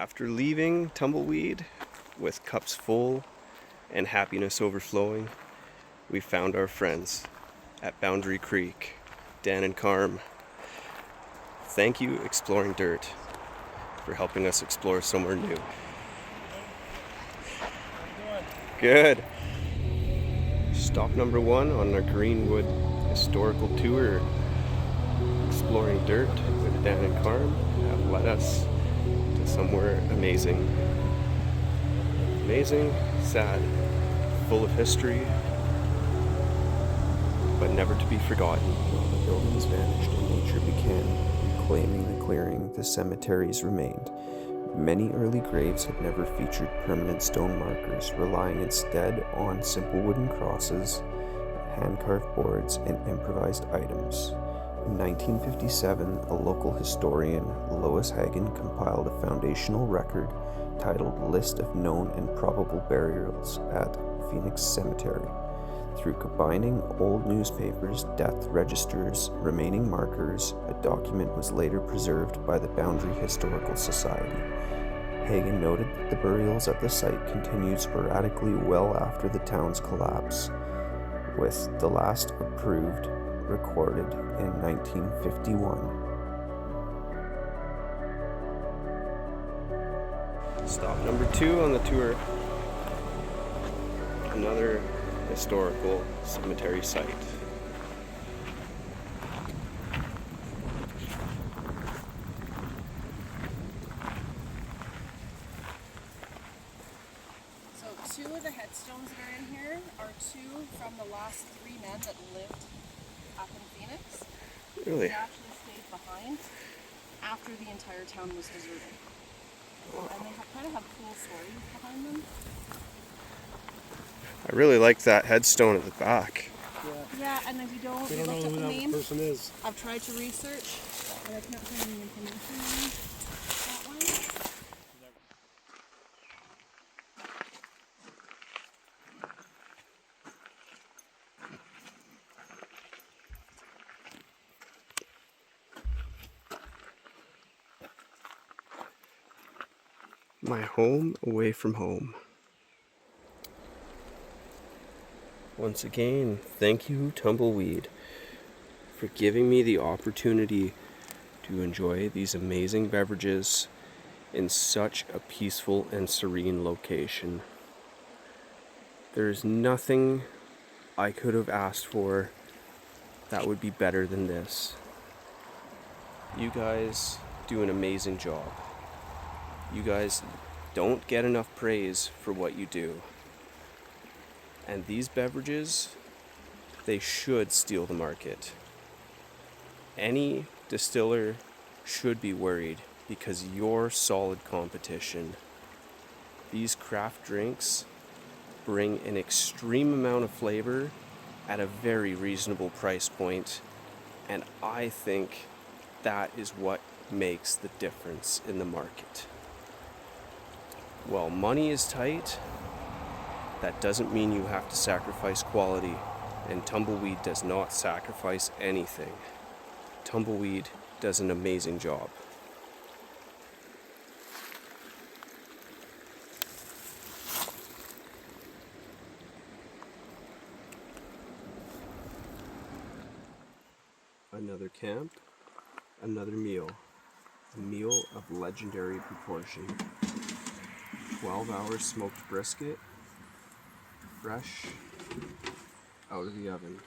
After leaving Tumbleweed with cups full and happiness overflowing, we found our friends at Boundary Creek, Dan and Carm. Thank you, Exploring Dirt, for helping us explore somewhere new. Good. Stop number 1 on our Greenwood historical tour. Exploring Dirt with Dan and Carm have led us to somewhere amazing. Amazing, sad, full of history, but never to be forgotten. While the buildings vanished and nature began reclaiming the clearing, the cemeteries remained. Many early graves had never featured permanent stone markers, relying instead on simple wooden crosses, hand-carved boards, and improvised items. In 1957, a local historian, Lois Hagen, compiled a foundational record titled List of Known and Probable Burials at Phoenix Cemetery. Through combining old newspapers, death registers, remaining markers, a document was later preserved by the Boundary Historical Society. Hagen noted that the burials at the site continued sporadically well after the town's collapse, with the last approved recorded in 1951. Stop number 2 on the tour. Another historical cemetery site. So 2 of the headstones that are in here are 2 from the last 3 men that lived up in Phoenix. Really? They actually stayed behind after the entire town was deserted. Wow. And they kind of have cool stories behind them. I really like that headstone at the back. Yeah, and if you don't, We you don't know looked who up the that name. person is. I've tried to research, and I can't find any information on that one. My home away from home. Once again, thank you, Tumbleweed, for giving me the opportunity to enjoy these amazing beverages in such a peaceful and serene location. There is nothing I could have asked for that would be better than this. You guys do an amazing job. You guys don't get enough praise for what you do. And these beverages, they should steal the market. Any distiller should be worried because you're solid competition. These craft drinks bring an extreme amount of flavor at a very reasonable price point, and I think that is what makes the difference in the market. While money is tight, that doesn't mean you have to sacrifice quality, and Tumbleweed does not sacrifice anything. Tumbleweed does an amazing job. Another camp, another meal. A meal of legendary proportion. 12-hour smoked brisket, fresh out of the oven.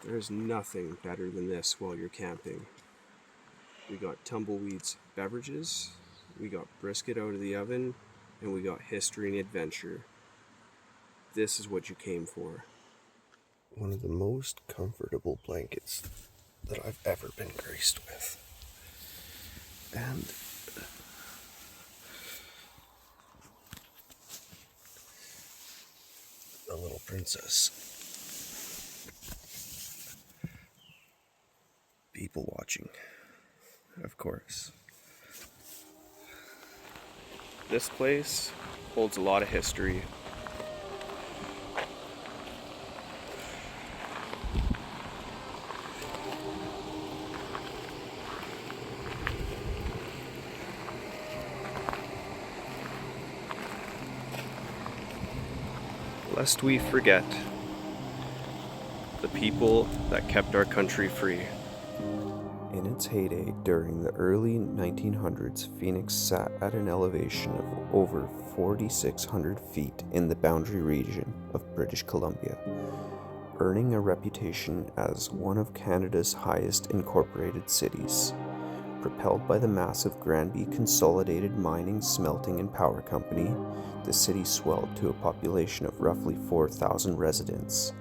There is nothing better than this while you're camping. We got Tumbleweed's beverages, we got brisket out of the oven, and we got history and adventure. This is what you came for. One of the most comfortable blankets that I've ever been graced with. And the little princess. People watching, of course. This place holds a lot of history. lest we forget the people that kept our country free. In its heyday during the early 1900s, Phoenix sat at an elevation of over 4,600 feet in the Boundary region of British Columbia, earning a reputation as one of Canada's highest incorporated cities. Propelled by the massive Granby Consolidated Mining, Smelting and Power Company, the city swelled to a population of roughly 4,000 residents.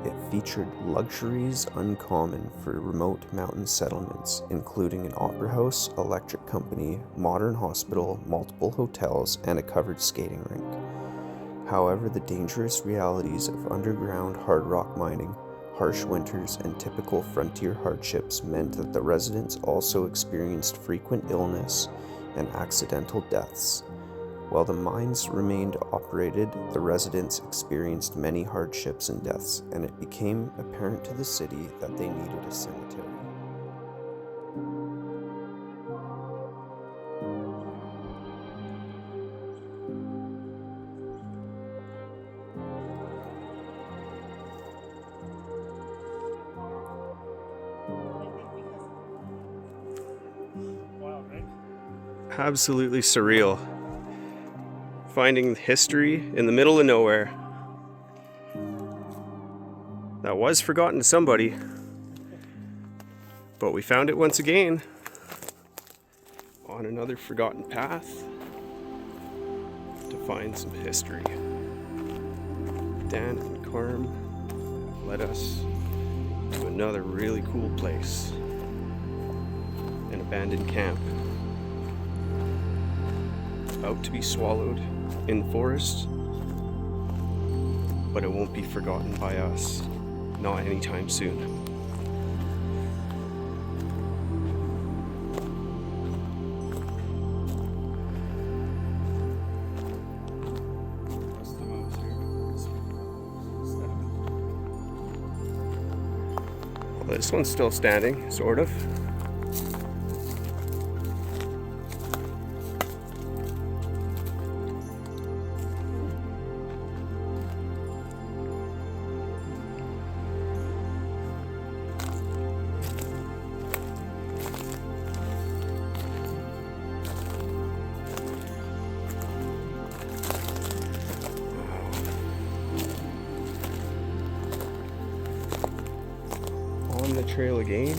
It featured luxuries uncommon for remote mountain settlements, including an opera house, electric company, modern hospital, multiple hotels, and a covered skating rink. However, the dangerous realities of underground hard rock mining, harsh winters, and typical frontier hardships meant that the residents also experienced frequent illness and accidental deaths. While the mines remained operated, the residents experienced many hardships and deaths, and it became apparent to the city that they needed a cemetery. Wow, right? Absolutely surreal. Finding history in the middle of nowhere that was forgotten to somebody, but we found it once again on another forgotten path to find some history. Dan and Carm led us to another really cool place, an abandoned camp about to be swallowed in the forest, but it won't be forgotten by us, not anytime soon. Well, this one's still standing, sort of. On the trail again.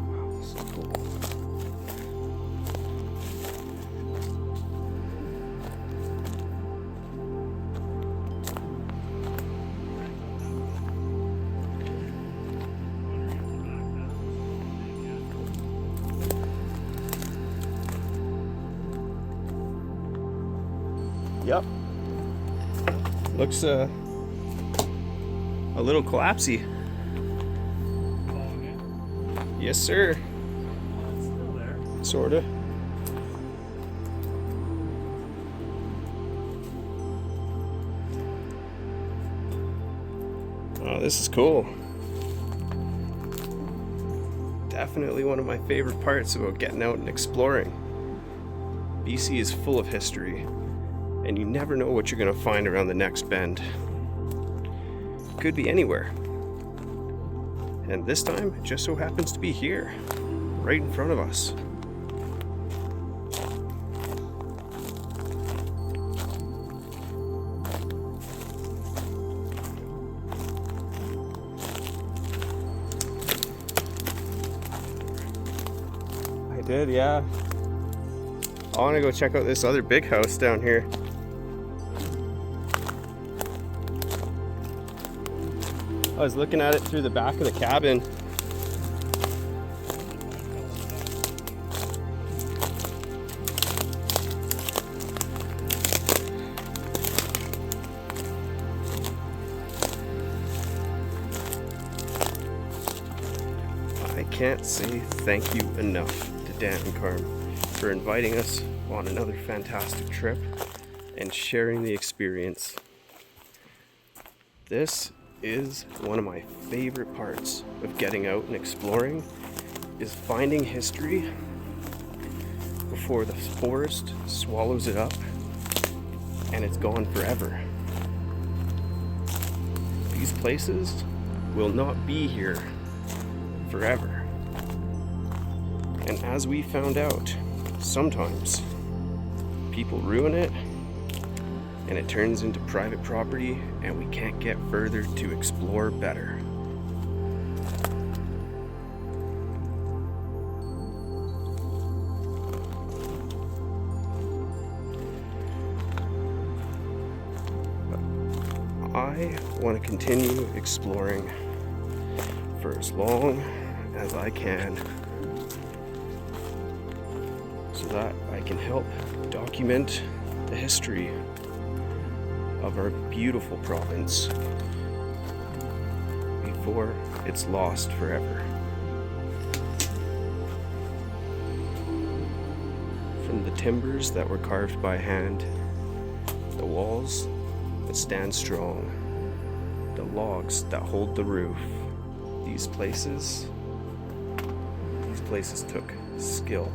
Wow, this is cool. Yep. Looks a little collapsy. Yes, sir. It's still there. Sorta. Oh, this is cool. Definitely one of my favorite parts about getting out and exploring. BC is full of history, and you never know what you're going to find around the next bend. Could be anywhere. And this time, it just so happens to be here, right in front of us. I did, yeah. I want to go check out this other big house down here. I was looking at it through the back of the cabin. I can't say thank you enough to Dan and Carm for inviting us on another fantastic trip and sharing the experience. This is one of my favorite parts of getting out and exploring, is finding history before the forest swallows it up and it's gone forever. These places will not be here forever. And as we found out, sometimes people ruin it and it turns into private property and we can't get further to explore better. I want to continue exploring for as long as I can so that I can help document the history of our beautiful province before it's lost forever. From the timbers that were carved by hand, the walls that stand strong, the logs that hold the roof, these places took skill.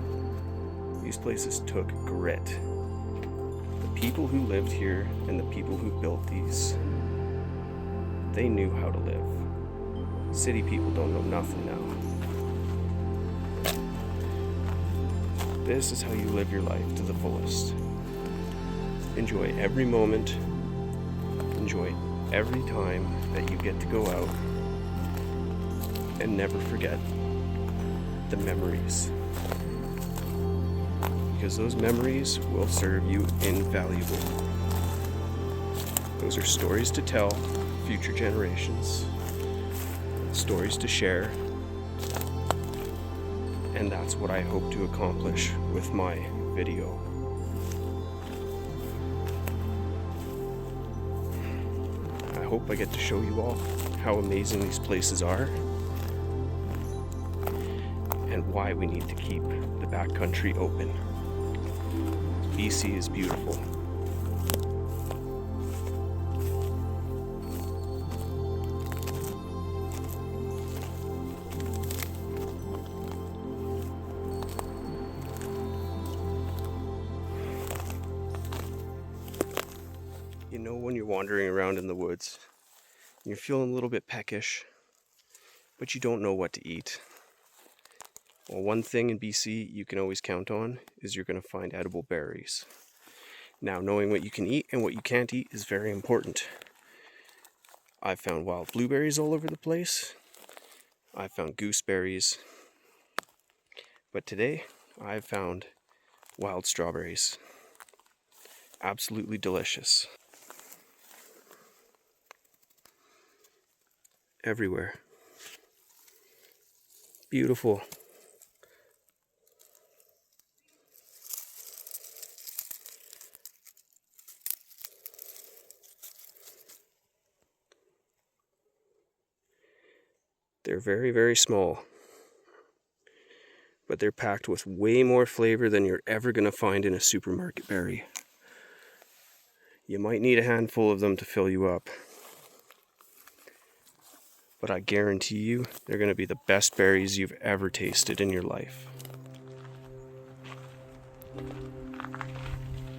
These places took grit. The people who lived here and the people who built these, they knew how to live. City people don't know nothing now. This is how you live your life to the fullest. Enjoy every moment. Enjoy every time that you get to go out. And never forget the memories. Because those memories will serve you invaluable. Those are stories to tell future generations, stories to share, and that's what I hope to accomplish with my video. I hope I get to show you all how amazing these places are and why we need to keep the backcountry open. BC is beautiful. You know when you're wandering around in the woods, and you're feeling a little bit peckish, but you don't know what to eat. Well, one thing in BC you can always count on is you're going to find edible berries. Now, knowing what you can eat and what you can't eat is very important. I've found wild blueberries all over the place. I've found gooseberries. But today, I've found wild strawberries. Absolutely delicious. Everywhere. Beautiful. They're very, very small, but they're packed with way more flavor than you're ever going to find in a supermarket berry. You might need a handful of them to fill you up, but I guarantee you they're going to be the best berries you've ever tasted in your life.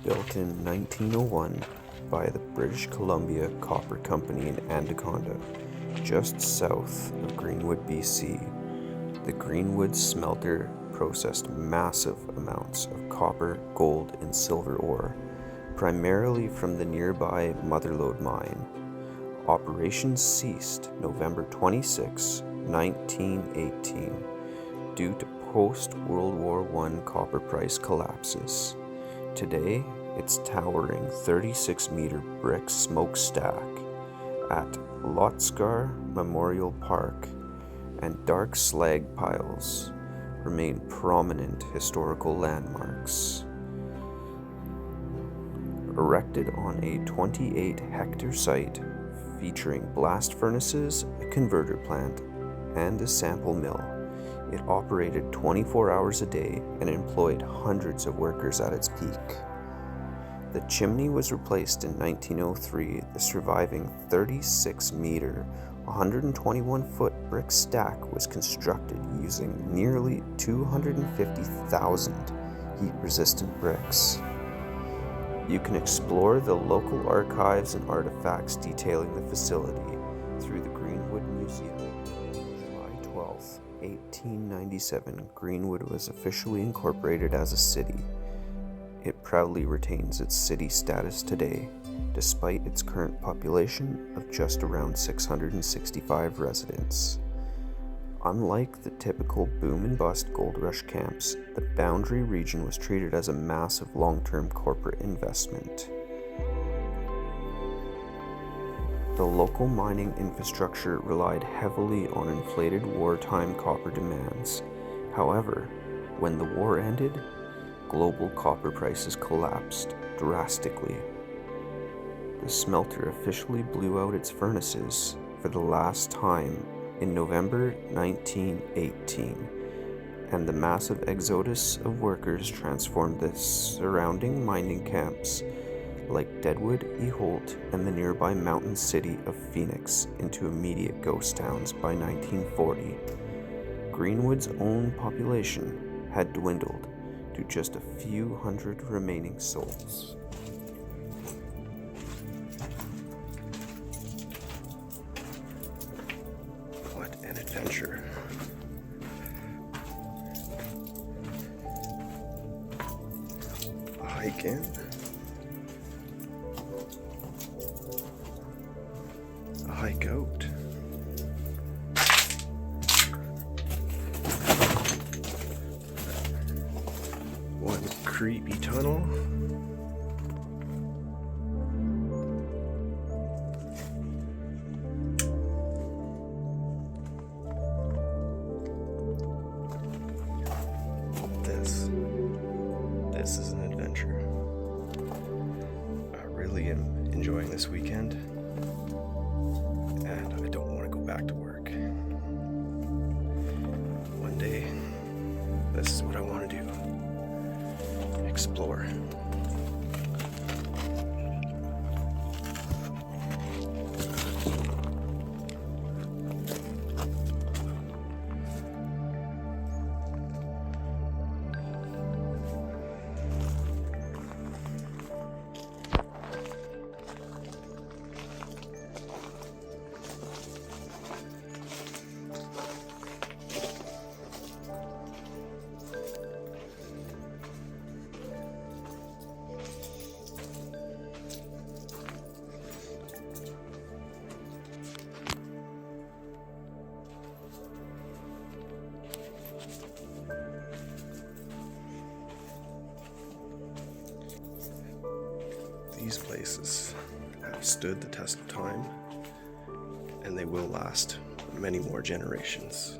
Built in 1901 by the British Columbia Copper Company in Anaconda, just south of Greenwood, BC, the Greenwood smelter processed massive amounts of copper, gold, and silver ore, primarily from the nearby Motherlode mine. Operations ceased November 26, 1918, due to post-World War I copper price collapses. Today, its towering 36-meter brick smokestack at Lotsgar Memorial Park and dark slag piles remain prominent historical landmarks. Erected on a 28-hectare site featuring blast furnaces, a converter plant, and a sample mill, it operated 24 hours a day and employed hundreds of workers at its peak. The chimney was replaced in 1903. The surviving 36-meter, 121-foot brick stack was constructed using nearly 250,000 heat-resistant bricks. You can explore the local archives and artifacts detailing the facility through the Greenwood Museum. July 12, 1897, Greenwood was officially incorporated as a city. It proudly retains its city status today, despite its current population of just around 665 residents. Unlike the typical boom and bust gold rush camps, the Boundary region was treated as a massive long-term corporate investment. The local mining infrastructure relied heavily on inflated wartime copper demands. However, when the war ended, global copper prices collapsed drastically. The smelter officially blew out its furnaces for the last time in November 1918, and the massive exodus of workers transformed the surrounding mining camps like Deadwood, Eholt, and the nearby mountain city of Phoenix into immediate ghost towns by 1940. Greenwood's own population had dwindled to just a few hundred remaining souls. What an adventure. A hike in. A hike out. One creepy tunnel. This is an adventure. I really am enjoying this weekend, and I don't want to go back to work. One day, this is what I want to do. Explore. These places have stood the test of time, and they will last many more generations.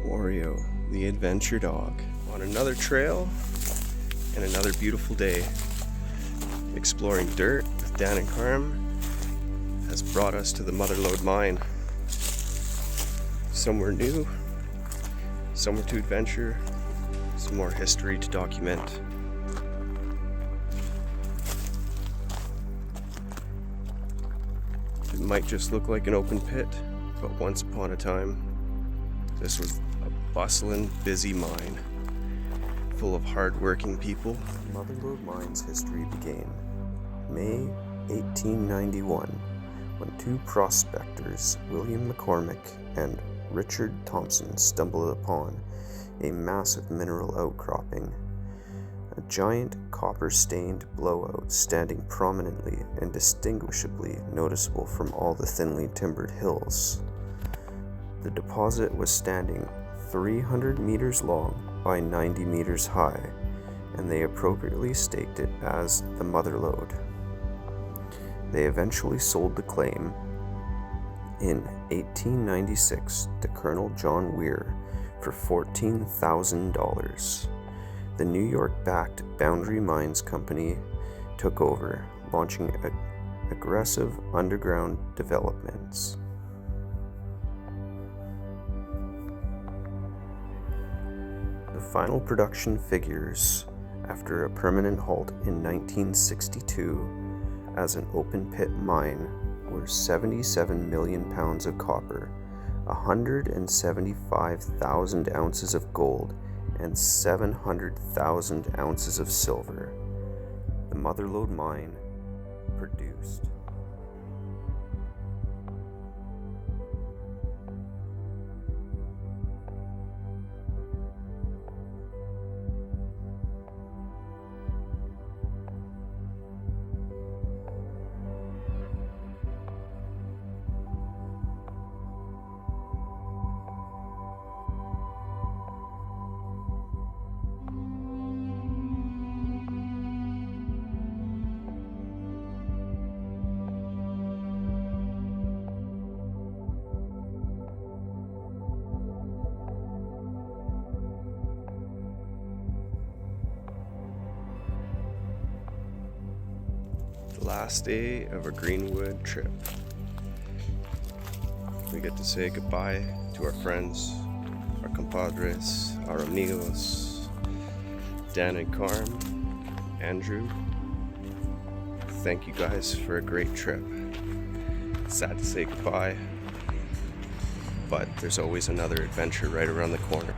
Wario, the adventure dog, on another trail and another beautiful day. Exploring dirt with Dan and Carm has brought us to the Motherlode Mine. Somewhere new, somewhere to adventure, some more history to document. might just look like an open pit, but once upon a time, this was a bustling, busy mine, full of hard-working people. Motherlode Mine's history began May 1891, when two prospectors, William McCormick and Richard Thompson, stumbled upon a massive mineral outcropping, a giant copper-stained blowout standing prominently and distinguishably noticeable from all the thinly timbered hills. The deposit was standing 300 meters long by 90 meters high, and they appropriately staked it as the Mother Lode. They eventually sold the claim in 1896 to Colonel John Weir for $14,000. The New York-backed Boundary Mines Company took over, launching aggressive underground developments. The final production figures, after a permanent halt in 1962 as an open-pit mine, were 77 million pounds of copper, 175,000 ounces of gold, and 700,000 ounces of silver. The Motherlode Mine produced. Last day of a Greenwood trip. We get to say goodbye to our friends, our compadres, our amigos, Dan and Carm, Andrew. Thank you guys for a great trip. Sad to say goodbye, but there's always another adventure right around the corner.